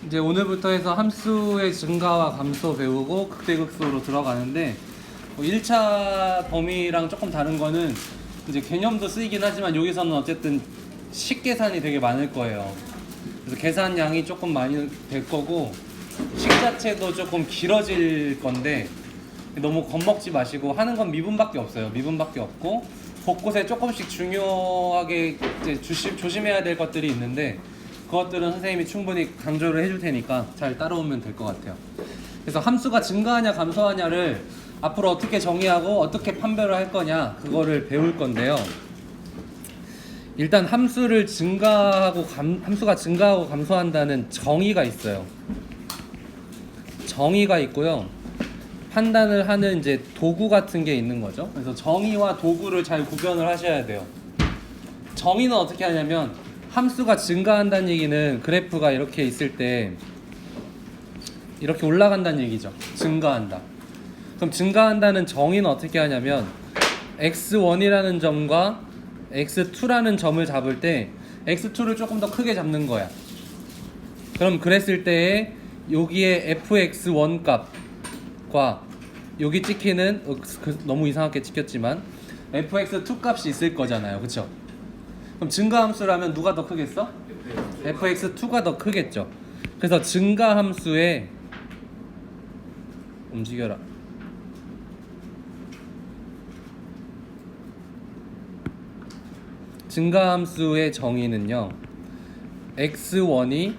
이제 오늘부터 해서 함수의 증가와 감소 배우고 극대극소로 들어가는데 1차 범위랑 조금 다른 거는 이제 개념도 쓰이긴 하지만 여기서는 어쨌든 식 계산이 되게 많을 거예요. 그래서 계산량이 조금 많이 될 거고 식 자체도 조금 길어질 건데 너무 겁먹지 마시고 하는 건 미분밖에 없어요. 미분밖에 없고 곳곳에 조금씩 중요하게 이제 조심해야 될 것들이 있는데 그것들은 선생님이 충분히 강조를 해줄 테니까 잘 따라오면 될 것 같아요. 그래서 함수가 증가하냐 감소하냐를 앞으로 어떻게 정의하고 어떻게 판별을 할 거냐 그거를 배울 건데요. 일단 함수가 증가하고 감소한다는 정의가 있어요. 정의가 있고요. 판단을 하는 이제 도구 같은 게 있는 거죠. 그래서 정의와 도구를 잘 구별을 하셔야 돼요. 정의는 어떻게 하냐면 함수가 증가한다는 얘기는 그래프가 이렇게 있을 때 이렇게 올라간다는 얘기죠. 증가한다. 그럼 증가한다는 정의는 어떻게 하냐면 x1이라는 점과 x2라는 점을 잡을 때 x2를 조금 더 크게 잡는 거야. 그럼 그랬을 때에 여기에 fx1 값과 여기 찍히는 너무 이상하게 찍혔지만 fx2 값이 있을 거잖아요. 그쵸? 그럼 증가함수라면 누가 더 크겠어? fx2가 더 크겠죠. 그래서 증가함수의 움직여라. 증가함수의 정의는요. x1이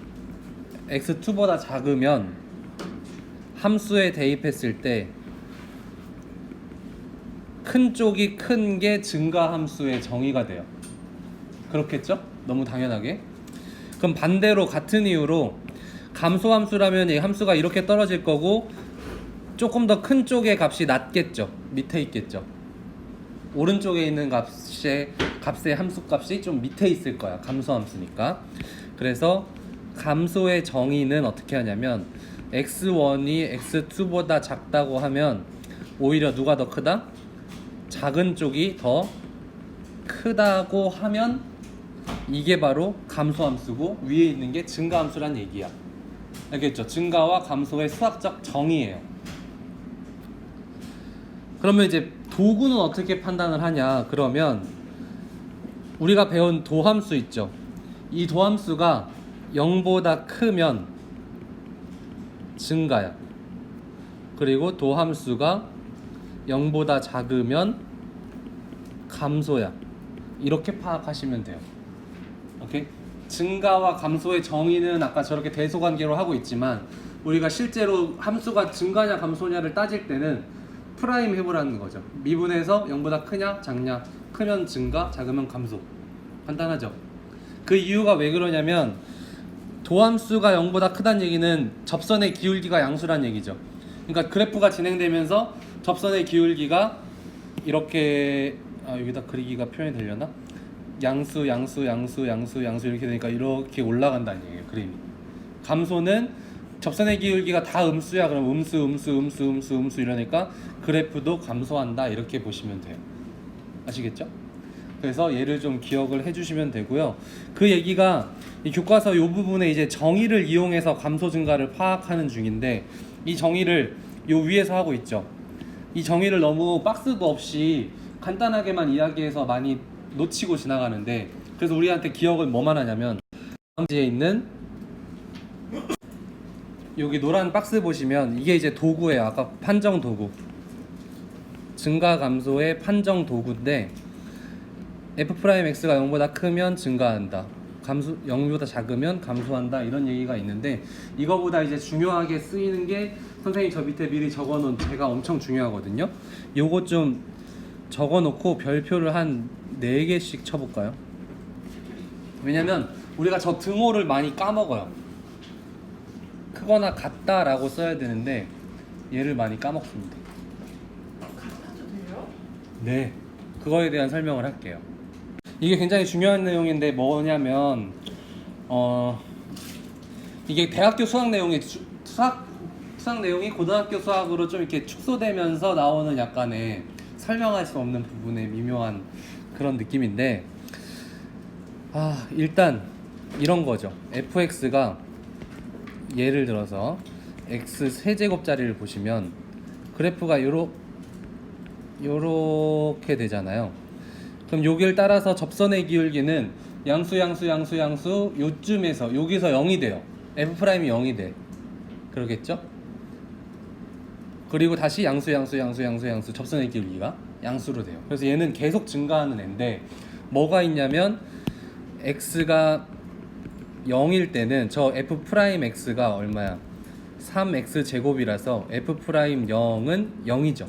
x2보다 작으면 함수에 대입했을 때 큰 쪽이 큰 게 증가함수의 정의가 돼요. 그렇겠죠? 너무 당연하게. 그럼 반대로 같은 이유로 감소함수라면 이 함수가 이렇게 떨어질 거고 조금 더 큰 쪽의 값이 낮겠죠. 밑에 있겠죠. 오른쪽에 있는 값의 함수값이 좀 밑에 있을 거야. 감소함수니까. 그래서 감소의 정의는 어떻게 하냐면 x1이 x2보다 작다고 하면 오히려 누가 더 크다? 작은 쪽이 더 크다고 하면 이게 바로 감소함수고 위에 있는 게 증가함수란 얘기야. 알겠죠? 증가와 감소의 수학적 정의예요. 그러면 이제 도구는 어떻게 판단을 하냐? 그러면 우리가 배운 도함수 있죠? 이 도함수가 0보다 크면 증가야. 그리고 도함수가 0보다 작으면 감소야. 이렇게 파악하시면 돼요. 오케이? 증가와 감소의 정의는 아까 저렇게 대소관계로 하고 있지만 우리가 실제로 함수가 증가냐 감소냐를 따질 때는 프라임 해보라는 거죠. 미분에서 0보다 크냐 작냐, 크면 증가, 작으면 감소. 간단하죠? 그 이유가 왜 그러냐면 도함수가 0보다 크다는 얘기는 접선의 기울기가 양수란 얘기죠. 그러니까 그래프가 진행되면서 접선의 기울기가 이렇게 여기다 그리기가 표현이 되려나? 양수 이렇게 되니까 이렇게 올라간다는 얘기예요. 그림이. 감소는 접선의 기울기가 다 음수야. 그럼 음수 이러니까 그래프도 감소한다. 이렇게 보시면 돼요. 아시겠죠? 그래서 얘를 좀 기억을 해주시면 되고요. 그 얘기가 이 교과서 이 부분에 이제 정의를 이용해서 감소 증가를 파악하는 중인데 이 정의를 요 위에서 하고 있죠. 이 정의를 너무 박스도 없이 간단하게만 이야기해서 많이 놓치고 지나가는데 그래서 우리한테 기억을 뭐만 하냐면 다음 지에 있는 여기 노란 박스 보시면 이게 이제 도구예요. 아까 판정 도구. 증가 감소의 판정 도구인데 f'x가 0보다 크면 증가한다. 0보다 작으면 감소한다. 이런 얘기가 있는데 이거보다 이제 중요하게 쓰이는 게 선생님이 저 밑에 미리 적어놓은 제가 엄청 중요하거든요. 요거 좀 적어놓고 별표를 한 4개씩 쳐볼까요? 왜냐면 우리가 저 등호를 많이 까먹어요. 크거나 같다라고 써야 되는데 얘를 많이 까먹습니다. 같아도 돼요? 네, 그거에 대한 설명을 할게요. 이게 굉장히 중요한 내용인데 뭐냐면 이게 대학교 수학 내용이 수학 내용이 고등학교 수학으로 좀 이렇게 축소되면서 나오는 약간의 설명할 수 없는 부분의 미묘한 그런 느낌인데 일단 이런 거죠. fx가 예를 들어서 x 세제곱짜리를 보시면 그래프가 요렇게 되잖아요. 그럼 여기를 따라서 접선의 기울기는 양수 요쯤에서 여기서 0이 돼요. f'이 0이 돼. 그러겠죠? 그리고 다시 양수 접선의 기울기가 양수로 돼요. 그래서 얘는 계속 증가하는 애인데 뭐가 있냐면 x가 0일 때는 저 f'x가 얼마야? 3x 제곱이라서 f'Y은 0이죠.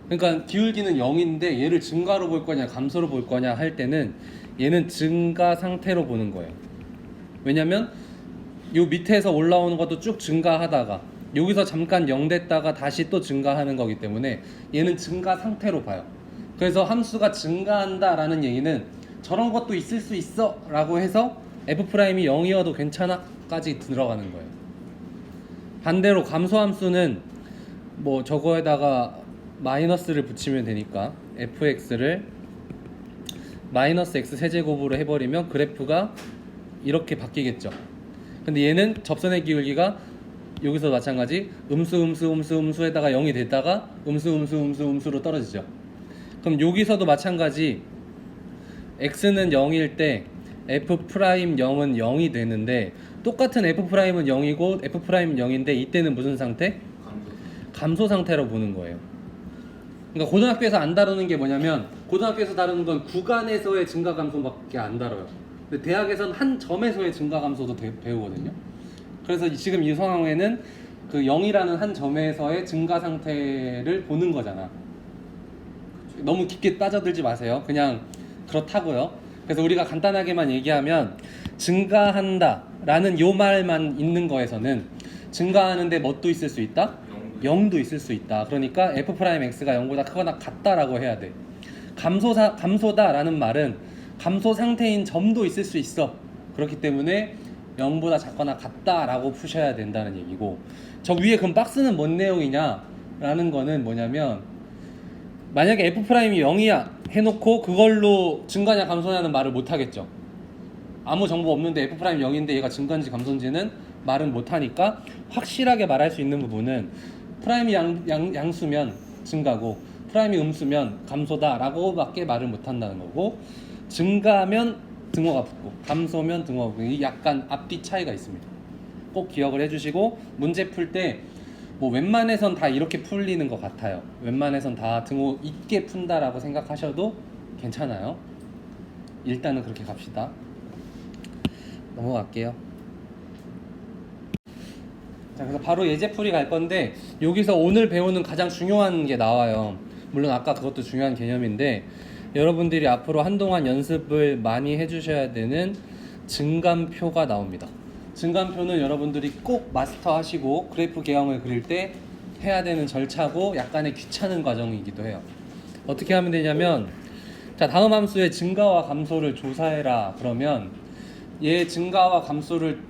그러니까 기울기는 0인데 얘를 증가로 볼 거냐 감소로 볼 거냐 할 때는 얘는 증가 상태로 보는 거예요. 왜냐면 요 밑에서 올라오는 것도 쭉 증가하다가 여기서 잠깐 0 됐다가 다시 또 증가하는 거기 때문에 얘는 증가 상태로 봐요. 그래서 함수가 증가한다 라는 얘기는 저런 것도 있을 수 있어 라고 해서 f'이 0이어도 괜찮아 까지 들어가는 거예요. 반대로 감소함수는 뭐 저거에다가 마이너스를 붙이면 되니까 fx를 마이너스 x 세제곱으로 해버리면 그래프가 이렇게 바뀌겠죠. 근데 얘는 접선의 기울기가 여기서 마찬가지 음수에다가 0이 됐다가 음수로 떨어지죠. 그럼 여기서도 마찬가지 x는 0일 때 f'Y은 0이 되는데 똑같은 f'은 0이고 f'은 0인데 이때는 무슨 상태? 감소 상태로 보는 거예요. 그러니까 고등학교에서 안 다루는 게 뭐냐면 고등학교에서 다루는 건 구간에서의 증가 감소밖에 안 다뤄요. 근데 대학에서는 한 점에서의 증가 감소도 배우거든요. 그래서 지금 이 상황에는 그 0이라는 한 점에서의 증가 상태를 보는 거잖아. 너무 깊게 빠져들지 마세요. 그냥 그렇다고요. 그래서 우리가 간단하게만 얘기하면 증가한다 라는 요 말만 있는 거에서는 증가하는데 뭣도 있을 수 있다? 0도 있을 수 있다. 그러니까 f'x가 0보다 크거나 같다라고 해야 돼. 감소다 라는 말은 감소 상태인 점도 있을 수 있어. 그렇기 때문에 0보다 작거나 같다라고 푸셔야 된다는 얘기고, 저 위에 그럼 박스는 뭔 내용이냐 라는 거는 뭐냐면 만약에 f'이 0이야 해놓고 그걸로 증가냐 감소냐는 말을 못하겠죠. 아무 정보 없는데 f'이 0인데 얘가 증가인지 감소인지는 말은 못하니까 확실하게 말할 수 있는 부분은 프라임이 양수면 증가고 프라임이 음수면 감소다 라고 밖에 말을 못한다는 거고, 증가면 등호가 붙고 감소면 등호가 붙고 이 약간 앞뒤 차이가 있습니다. 꼭 기억을 해주시고 문제 풀 때 뭐 웬만해선 다 이렇게 풀리는 것 같아요. 웬만해선 다 등호 있게 푼다라고 생각하셔도 괜찮아요. 일단은 그렇게 갑시다. 넘어갈게요. 자, 그래서 바로 예제풀이 갈 건데 여기서 오늘 배우는 가장 중요한 게 나와요. 물론 아까 그것도 중요한 개념인데 여러분들이 앞으로 한동안 연습을 많이 해주셔야 되는 증감표가 나옵니다. 증감표는 여러분들이 꼭 마스터하시고 그래프 개형을 그릴 때 해야 되는 절차고 약간의 귀찮은 과정이기도 해요. 어떻게 하면 되냐면, 자, 다음 함수의 증가와 감소를 조사해라 그러면 얘 증가와 감소를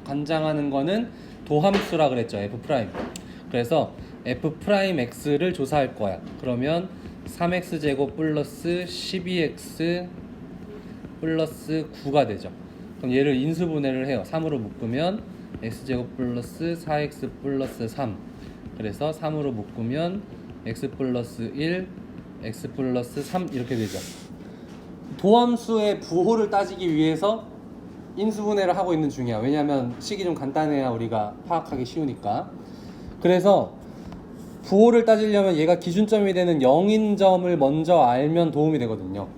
관장하는 거는 도함수라 그랬죠. f'. 그래서 f'x를 조사할 거야. 그러면 3x제곱 플러스 12x 플러스 9가 되죠. 그럼 얘를 인수분해를 해요. 3으로 묶으면 x제곱 플러스 4x 플러스 3. 그래서 3으로 묶으면 x 플러스 1, x 플러스 3 이렇게 되죠. 도함수의 부호를 따지기 위해서 인수분해를 하고 있는 중이야. 왜냐하면 식이 좀 간단해야 우리가 파악하기 쉬우니까. 그래서 부호를 따지려면 얘가 기준점이 되는 0인 점을 먼저 알면 도움이 되거든요.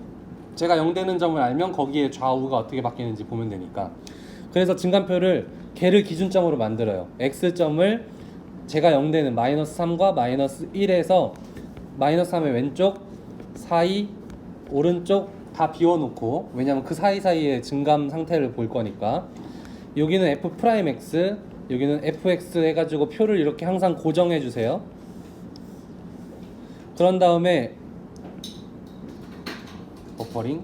제가 0 되는 점을 알면 거기에 좌우가 어떻게 바뀌는지 보면 되니까. 그래서 증감표를 걔를 기준점으로 만들어요. x점을 제가 0 되는 마이너스 3과 마이너스 1에서 마이너스 3의 왼쪽, 사이, 오른쪽 다 비워놓고, 왜냐면 그 사이사이의 증감 상태를 볼 거니까. 여기는 f'x, 여기는 fx 해가지고 표를 이렇게 항상 고정해 주세요. 그런 다음에 버퍼링,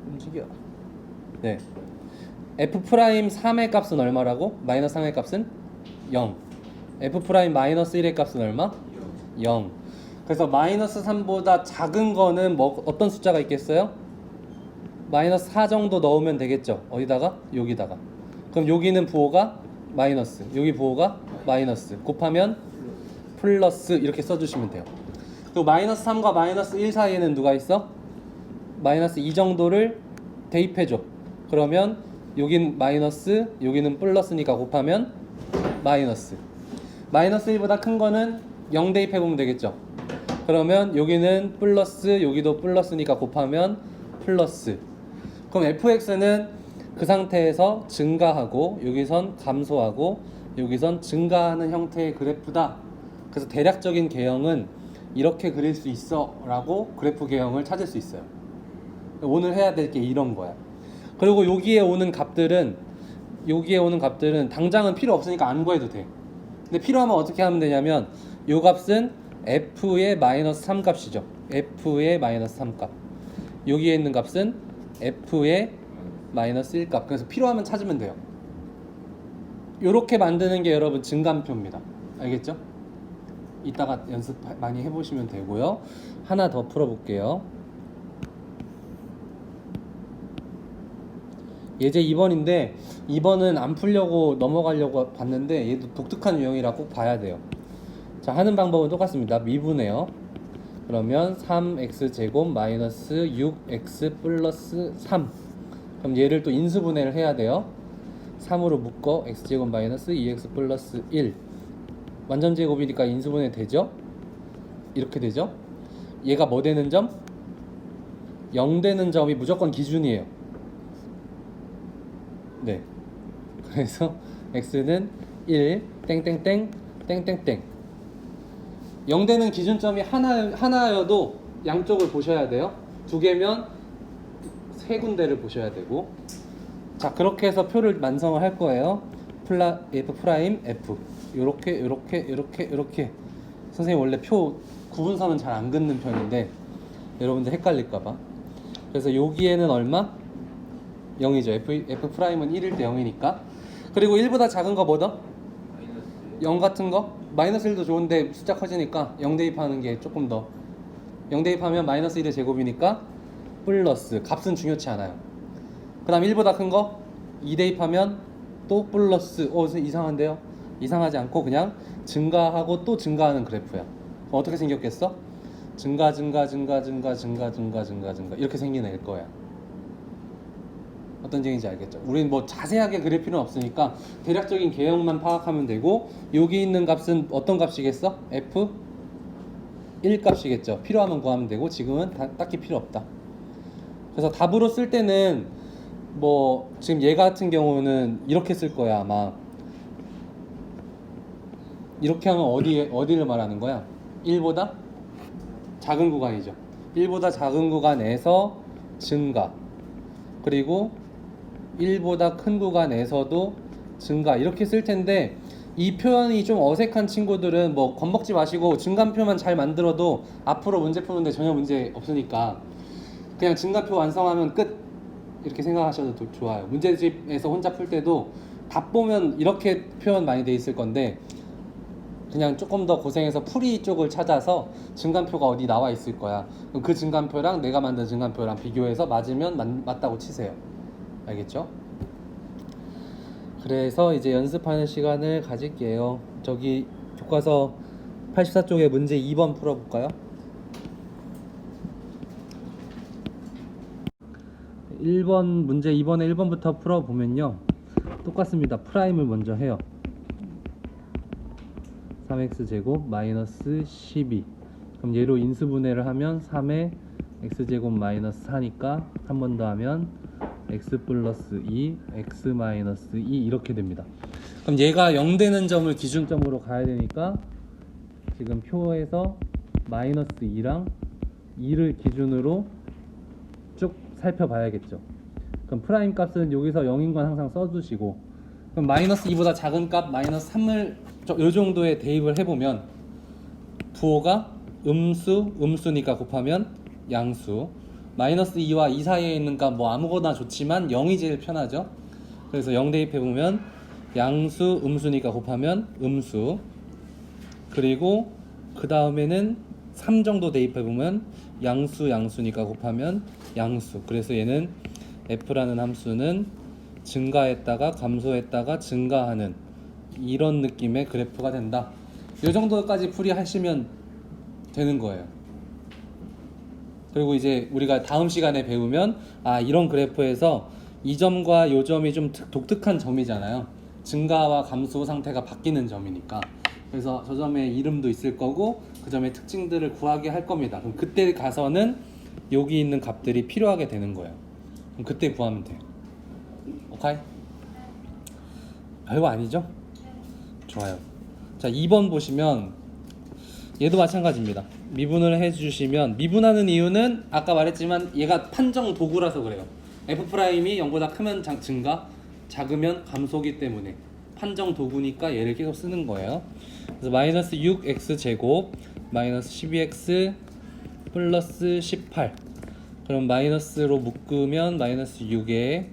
움직여. 네, f'3의 값은 얼마라고? 마이너스 3의 값은 0. f' 마이너스 1의 값은 얼마? 0. 그래서 마이너스 3보다 작은 거는 뭐 어떤 숫자가 있겠어요? 마이너스 4 정도 넣으면 되겠죠. 어디다가? 여기다가. 그럼 여기는 부호가 마이너스, 여기 부호가 마이너스, 곱하면 플러스 이렇게 써주시면 돼요. 그리고 마이너스 3과 마이너스 1 사이에는 누가 있어? 마이너스 2 정도를 대입해줘. 그러면 여긴 마이너스, 여기는 플러스니까 곱하면 마이너스. 마이너스 1보다 큰 거는 0 대입해보면 되겠죠. 그러면 여기는 플러스, 여기도 플러스니까 곱하면 플러스. 그럼 fx는 그 상태에서 증가하고 여기선 감소하고 여기선 증가하는 형태의 그래프다. 그래서 대략적인 개형은 이렇게 그릴 수 있어 라고 그래프 개형을 찾을 수 있어요. 오늘 해야 될 게 이런 거야. 그리고 여기에 오는 값들은 당장은 필요 없으니까 안 구해도 돼. 근데 필요하면 어떻게 하면 되냐면 요 값은 f의 마이너스 3 값이죠. f의 마이너스 3 값. 여기에 있는 값은 f의 마이너스 1 값. 그래서 필요하면 찾으면 돼요. 요렇게 만드는 게 여러분 증감표입니다. 알겠죠? 이따가 연습 많이 해보시면 되고요. 하나 더 풀어볼게요. 예제 2번인데 2번은 안 풀려고 넘어가려고 봤는데 얘도 독특한 유형이라 꼭 봐야 돼요. 자, 하는 방법은 똑같습니다. 미분해요. 그러면 3x제곱 마이너스 6x 플러스 3. 그럼 얘를 또 인수분해를 해야 돼요. 3으로 묶어 x제곱 마이너스 2x 플러스 1. 완전 제곱이니까 인수분해 되죠? 이렇게 되죠? 얘가 뭐 되는 점? 0 되는 점이 무조건 기준이에요. 네. 그래서 x는 1 땡땡땡 땡땡땡. 0 되는 기준점이 하나여도 양쪽을 보셔야 돼요. 두 개면 세 군데를 보셔야 되고. 자, 그렇게 해서 표를 완성을 할 거예요. f 프라임 f 요렇게. 선생님 원래 표 구분선은 잘 안 긋는 편인데 여러분들 헷갈릴까봐. 그래서 여기에는 얼마? 0이죠. f 프라임은 1일 때 0이니까. 그리고 1보다 작은 거 뭐다? 0 같은 거? 마이너스 1도 좋은데 숫자 커지니까 0 대입하는 게 조금 더. 0 대입하면 마이너스 1의 제곱이니까 플러스. 값은 중요치 않아요. 그 다음 1보다 큰 거? 2 대입하면 또 플러스. 이상한데요? 이상하지 않고 그냥 증가하고 또 증가하는 그래프야. 어떻게 생겼겠어? 증가 이렇게 생겨낼 거야. 어떤 얘기인지 알겠죠? 우리는 뭐 자세하게 그릴 필요는 없으니까 대략적인 개형만 파악하면 되고, 여기 있는 값은 어떤 값이겠어? f 1 값이겠죠. 필요하면 구하면 되고 지금은 딱히 필요 없다. 그래서 답으로 쓸 때는 뭐 지금 얘 같은 경우는 이렇게 쓸 거야. 아마 이렇게 하면 어디를 말하는 거야? 1보다 작은 구간이죠. 1보다 작은 구간에서 증가, 그리고 1보다 큰 구간에서도 증가, 이렇게 쓸 텐데, 이 표현이 좀 어색한 친구들은 뭐 겁먹지 마시고 증감표만 잘 만들어도 앞으로 문제 푸는데 전혀 문제 없으니까 그냥 증감표 완성하면 끝, 이렇게 생각하셔도 좋아요. 문제집에서 혼자 풀 때도 답 보면 이렇게 표현 많이 돼 있을 건데 그냥 조금 더 고생해서 풀이 쪽을 찾아서 증감표가 어디 나와 있을 거야. 그럼 그 증감표랑 내가 만든 증감표랑 비교해서 맞으면 맞다고 치세요. 알겠죠? 그래서 이제 연습하는 시간을 가질게요. 저기 교과서 84쪽에 문제 2번 풀어볼까요? 1번 문제 2번에 1번부터 풀어보면요, 똑같습니다. 프라임을 먼저 해요. 3x제곱 마이너스 12. 그럼 얘로 인수분해를 하면 3의 x제곱 마이너스 4니까 한 번 더 하면 x 플러스 2, x 마이너스 2 이렇게 됩니다. 그럼 얘가 0 되는 점을 기준점으로 가야 되니까 지금 표에서 마이너스 2랑 2를 기준으로 쭉 살펴봐야겠죠. 그럼 프라임 값은 여기서 0인 건 항상 써주시고, 그럼 마이너스 2보다 작은 값 마이너스 3을 이 정도에 대입을 해보면 부호가 음수니까 곱하면 양수, 마이너스 2와 2 사이에 있는 값 뭐 아무거나 좋지만 0이 제일 편하죠. 그래서 0 대입해보면 양수 음수니까 곱하면 음수, 그리고 그 다음에는 3 정도 대입해보면 양수니까 곱하면 양수. 그래서 얘는 f라는 함수는 증가했다가 감소했다가 증가하는 이런 느낌의 그래프가 된다. 이 정도까지 풀이하시면 되는 거예요. 그리고 이제 우리가 다음 시간에 배우면 이런 그래프에서 이 점과 이 점이 좀 독특한 점이잖아요. 증가와 감소 상태가 바뀌는 점이니까. 그래서 저 점의 이름도 있을 거고 그 점의 특징들을 구하게 할 겁니다. 그럼 그때 가서는 여기 있는 값들이 필요하게 되는 거예요. 그럼 그때 구하면 돼요. 오케이? 별거 아니죠? 좋아요. 자, 2번 보시면 얘도 마찬가지입니다. 미분을 해주시면, 미분하는 이유는 아까 말했지만 얘가 판정 도구라서 그래요. F'이 0보다 크면 증가, 작으면 감소기 때문에 판정 도구니까 얘를 계속 쓰는 거예요. 그래서 마이너스 6x 제곱 마이너스 12x 플러스 18. 그럼 마이너스로 묶으면 마이너스 6에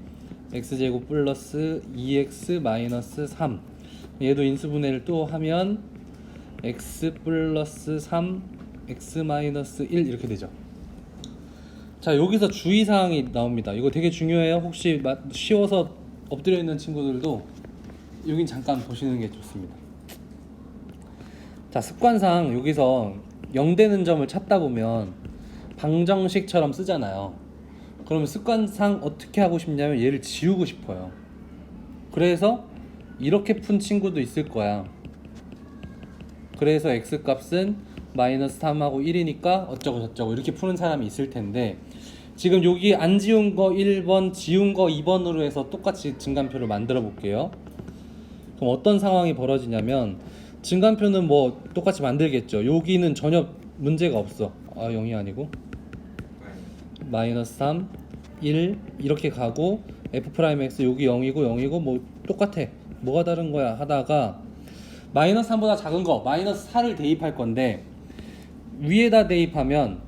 x제곱 플러스 2x 마이너스 3. 얘도 인수분해를 또 하면 x 플러스 3 x 마이너스 1 이렇게 되죠. 자, 여기서 주의사항이 나옵니다. 이거 되게 중요해요. 혹시 쉬워서 엎드려 있는 친구들도 여긴 잠깐 보시는 게 좋습니다. 자, 습관상 여기서 0 되는 점을 찾다 보면 방정식처럼 쓰잖아요. 그러면 습관상 어떻게 하고 싶냐면 얘를 지우고 싶어요. 그래서 이렇게 푼 친구도 있을 거야. 그래서 x값은 마이너스 3하고 1이니까 어쩌고 저쩌고 이렇게 푸는 사람이 있을 텐데, 지금 여기 안 지운 거 1번, 지운 거 2번으로 해서 똑같이 증간표를 만들어 볼게요. 그럼 어떤 상황이 벌어지냐면, 증간표는 뭐 똑같이 만들겠죠. 여기는 전혀 문제가 없어. 0이 아니고 마이너스 3, 1 이렇게 가고 f'x 여기 0이고 뭐 똑같아. 뭐가 다른 거야 하다가 마이너스 3보다 작은 거 마이너스 4를 대입할 건데, 위에다 대입하면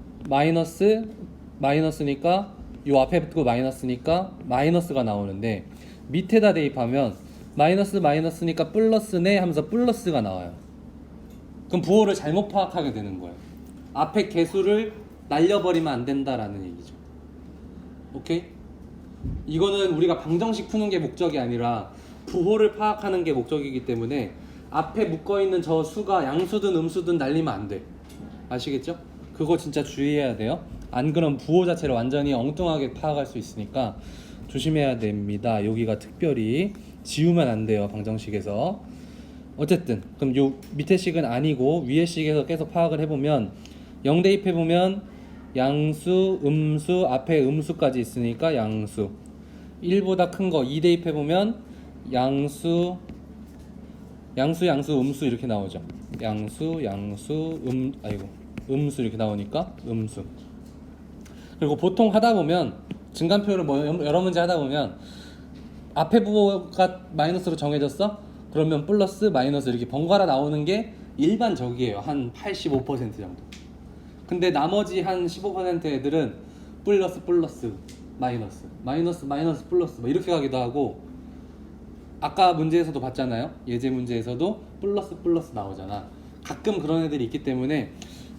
마이너스니까 요 앞에 붙고 마이너스니까 마이너스가 나오는데, 밑에다 대입하면 마이너스니까 플러스네 하면서 플러스가 나와요. 그럼 부호를 잘못 파악하게 되는 거예요. 앞에 개수를 날려버리면 안 된다라는 얘기죠. 오케이? 이거는 우리가 방정식 푸는 게 목적이 아니라 부호를 파악하는 게 목적이기 때문에 앞에 묶어있는 저 수가 양수든 음수든 날리면 안 돼. 아시겠죠? 그거 진짜 주의해야 돼요. 안 그러면 부호 자체를 완전히 엉뚱하게 파악할 수 있으니까 조심해야 됩니다. 여기가 특별히 지우면 안 돼요, 방정식에서. 어쨌든 그럼 요 밑에 식은 아니고 위에 식에서 계속 파악을 해보면 0 대입해보면 양수, 음수, 앞에 음수까지 있으니까 양수. 1보다 큰 거 2 대입해보면 양수, 음수 이렇게 나오죠. 음수 이렇게 나오니까 음수. 그리고 보통 하다 보면 증간표를 여러 문제 하다 보면 앞에 부호가 마이너스로 정해졌어? 그러면 플러스 마이너스 이렇게 번갈아 나오는 게 일반적이에요. 한 85% 정도. 근데 나머지 한 15% 애들은 플러스 마이너스 플러스 뭐 이렇게 가기도 하고, 아까 문제에서도 봤잖아요. 예제 문제에서도 플러스 나오잖아. 가끔 그런 애들이 있기 때문에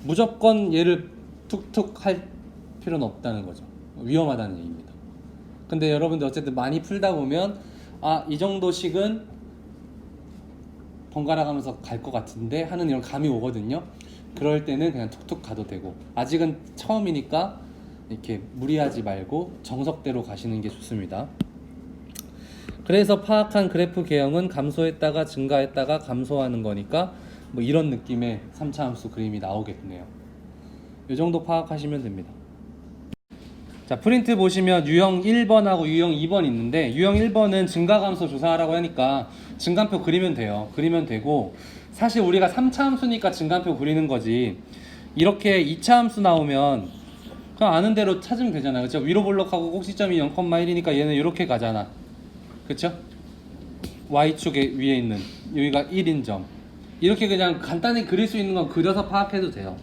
무조건 얘를 툭툭 할 필요는 없다는 거죠. 위험하다는 얘기입니다. 근데 여러분들 어쨌든 많이 풀다 보면 이 정도 식은 번갈아 가면서 갈 것 같은데 하는 이런 감이 오거든요. 그럴 때는 그냥 툭툭 가도 되고, 아직은 처음이니까 이렇게 무리하지 말고 정석대로 가시는 게 좋습니다. 그래서 파악한 그래프 개형은 감소했다가 증가했다가 감소하는 거니까 뭐 이런 느낌의 3차 함수 그림이 나오겠네요. 이 정도 파악하시면 됩니다. 자, 프린트 보시면 유형 1번하고 유형 2번 있는데, 유형 1번은 증가감소 조사하라고 하니까 증간표 그리면 돼요. 그리면 되고, 사실 우리가 3차 함수니까 증간표 그리는 거지, 이렇게 2차 함수 나오면 그냥 아는 대로 찾으면 되잖아요. 그렇죠? 위로 볼록하고 꼭지점이 0,1이니까 얘는 이렇게 가잖아. 그렇죠? Y축에 위에 있는 여기가 1인 점, 이렇게 그냥 간단히 그릴 수 있는 건 그려서 파악해도 돼요.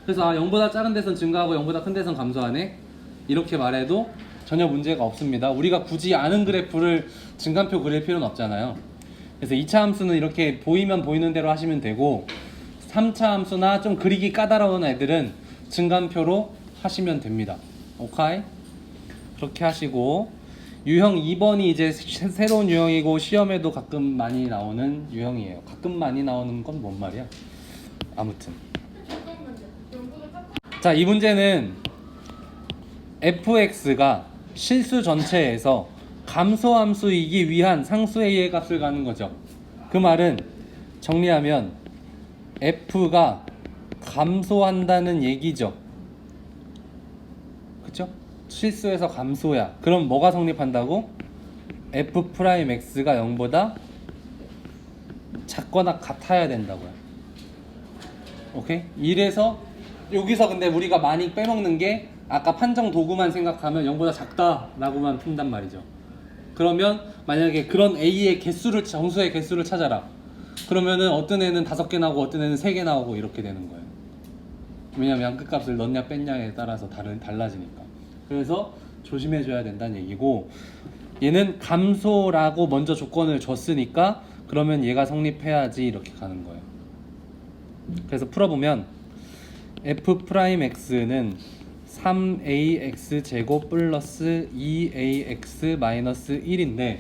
그래서 0보다 작은 데선 증가하고 0보다 큰 데선 감소하네, 이렇게 말해도 전혀 문제가 없습니다. 우리가 굳이 아는 그래프를 증간표 그릴 필요는 없잖아요. 그래서 2차 함수는 이렇게 보이면 보이는 대로 하시면 되고, 3차 함수나 좀 그리기 까다로운 애들은 증간표로 하시면 됩니다. 오케이? 그렇게 하시고 유형 2번이 이제 새로운 유형이고 시험에도 가끔 많이 나오는 유형이에요. 가끔 많이 나오는 건 뭔 말이야? 아무튼 잠깐만요. 연구가 딱 자, 이 문제는 fx가 실수 전체에서 감소함수이기 위한 상수 a의 값을 가는 거죠. 그 말은 정리하면 f가 감소한다는 얘기죠. 그쵸? 실수에서 감소야. 그럼 뭐가 성립한다고? f'x가 0보다 작거나 같아야 된다고요. 오케이? 이래서 여기서 근데 우리가 많이 빼먹는 게 아까 판정 도구만 생각하면 0보다 작다라고만 푼단 말이죠. 그러면 만약에 그런 A의 개수를 정수의 개수를 찾아라. 그러면은 어떤 애는 5개 나오고 어떤 애는 3개 나오고 이렇게 되는 거예요. 왜냐면 양끝값을 넣냐 뺐냐에 따라서 달라지니까. 그래서 조심해줘야 된다는 얘기고, 얘는 감소라고 먼저 조건을 줬으니까 그러면 얘가 성립해야지 이렇게 가는 거예요. 그래서 풀어보면 f'x는 3ax 제곱 플러스 2ax 마이너스 1인데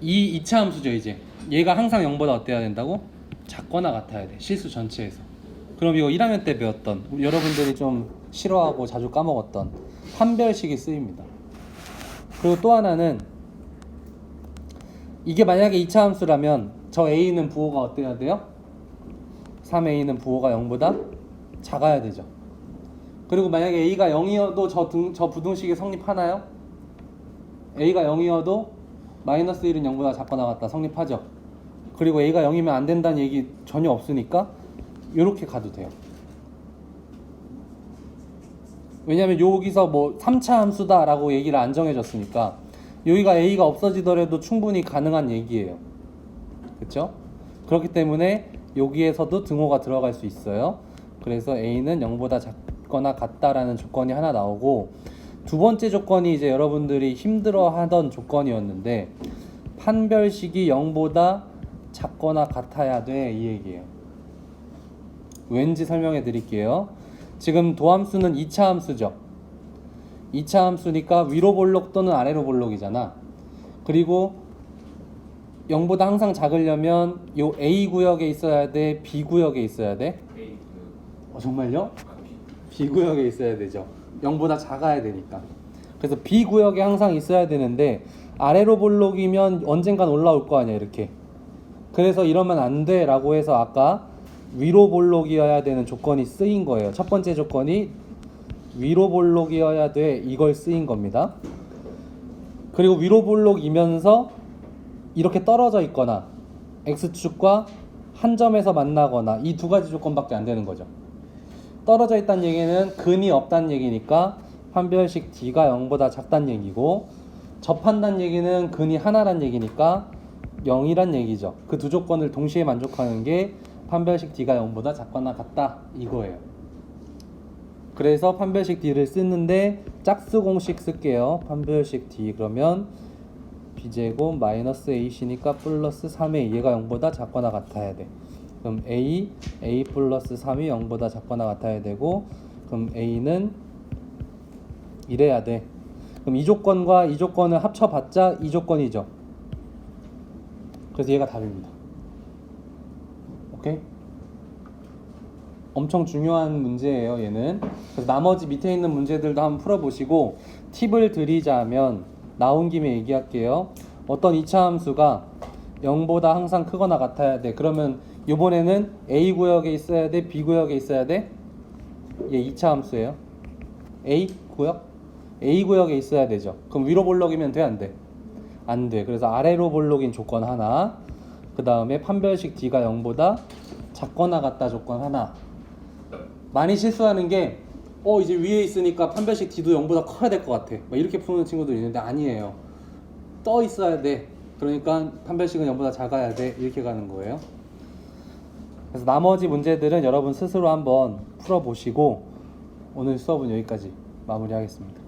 이 2차 함수죠. 이제 얘가 항상 0보다 어때야 된다고? 작거나 같아야 돼. 실수 전체에서. 그럼 이거 1학년 때 배웠던 여러분들이 좀 싫어하고 자주 까먹었던 판별식이 쓰입니다. 그리고 또 하나는 이게 만약에 2차 함수라면 저 a는 부호가 어때야 돼요? 3a는 부호가 0보다 작아야 되죠. 그리고 만약에 a가 0이어도 저 부등식이 성립하나요? a가 0이어도 마이너스 1은 0보다 작거나 같다 성립하죠. 그리고 a가 0이면 안 된다는 얘기 전혀 없으니까 이렇게 가도 돼요. 왜냐면 여기서 뭐 3차 함수다 라고 얘기를 안 정해줬으니까 여기가 a가 없어지더라도 충분히 가능한 얘기예요. 그쵸? 그렇기 때문에 여기에서도 등호가 들어갈 수 있어요. 그래서 a는 0보다 작거나 같다라는 조건이 하나 나오고, 두 번째 조건이 이제 여러분들이 힘들어하던 조건이었는데 판별식이 0보다 작거나 같아야 돼 이 얘기예요. 왠지 설명해 드릴게요. 지금 도함수는 2차 함수죠. 2차 함수니까 위로 볼록 또는 아래로 볼록이잖아. 그리고 0보다 항상 작으려면 요 A 구역에 있어야 돼? B 구역에 있어야 돼? 정말요? B 구역에 있어야 되죠. 0보다 작아야 되니까. 그래서 B 구역에 항상 있어야 되는데 아래로 볼록이면 언젠간 올라올 거 아니야 이렇게. 그래서 이러면 안 돼 라고 해서 아까 위로 볼록이어야 되는 조건이 쓰인 거예요. 첫 번째 조건이 위로 볼록이어야 돼 이걸 쓰인 겁니다. 그리고 위로 볼록이면서 이렇게 떨어져 있거나 X축과 한 점에서 만나거나 이 두 가지 조건밖에 안 되는 거죠. 떨어져 있다는 얘기는 근이 없다는 얘기니까 판별식 D가 0보다 작다는 얘기고, 접한다는 얘기는 근이 하나란 얘기니까 0이란 얘기죠. 그 두 조건을 동시에 만족하는 게 판별식 D가 0보다 작거나 같다 이거예요. 그래서 판별식 D를 쓰는데 짝수 공식 쓸게요. 판별식 D 그러면 b제곱 마이너스 ac니까 플러스 3a, 얘가 0보다 작거나 같아야 돼. 그럼 a 플러스 3이 0보다 작거나 같아야 되고, 그럼 a는 이래야 돼. 그럼 이 조건과 이 조건을 합쳐봤자 이 조건이죠. 그래서 얘가 답입니다. 오케이? 엄청 중요한 문제예요 얘는. 그래서 나머지 밑에 있는 문제들도 한번 풀어보시고, 팁을 드리자면 나온 김에 얘기할게요. 어떤 2차 함수가 0보다 항상 크거나 같아야 돼. 그러면 이번에는 A 구역에 있어야 돼? B 구역에 있어야 돼? 얘 2차 함수예요. A 구역? A 구역에 있어야 되죠. 그럼 위로 볼록이면 돼? 안 돼? 안 돼. 그래서 아래로 볼록인 조건 하나, 그 다음에 판별식 D가 0보다 작거나 같다 조건 하나. 많이 실수하는 게 이제 위에 있으니까 판별식 D도 0보다 커야 될 것 같아 막 이렇게 푸는 친구도 있는데 아니에요. 떠 있어야 돼. 그러니까 판별식은 0보다 작아야 돼 이렇게 가는 거예요. 그래서 나머지 문제들은 여러분 스스로 한번 풀어보시고 오늘 수업은 여기까지 마무리하겠습니다.